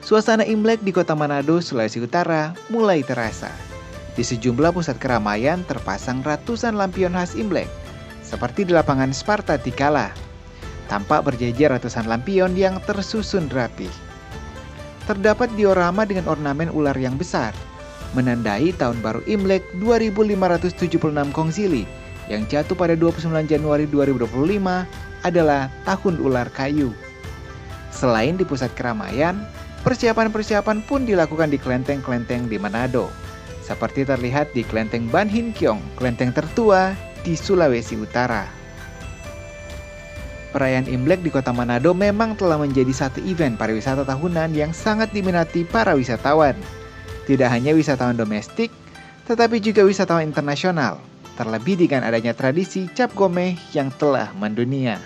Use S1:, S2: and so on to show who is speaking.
S1: Suasana Imlek di kota Manado, Sulawesi Utara mulai terasa. Di sejumlah pusat keramaian terpasang ratusan lampion khas Imlek, seperti di lapangan Sparta Tikala. Tampak berjejer ratusan lampion yang tersusun rapi. Terdapat diorama dengan ornamen ular yang besar, menandai tahun baru Imlek 2576 Kongzili yang jatuh pada 29 Januari 2025 adalah tahun ular kayu. Selain di pusat keramaian, persiapan-persiapan pun dilakukan di kelenteng-kelenteng di Manado, seperti terlihat di Kelenteng Ban Hin Kiong, kelenteng tertua di Sulawesi Utara. Perayaan Imlek di kota Manado memang telah menjadi satu event pariwisata tahunan yang sangat diminati para wisatawan. Tidak hanya wisatawan domestik, tetapi juga wisatawan internasional, terlebih dengan adanya tradisi Cap Gomeh yang telah mendunia.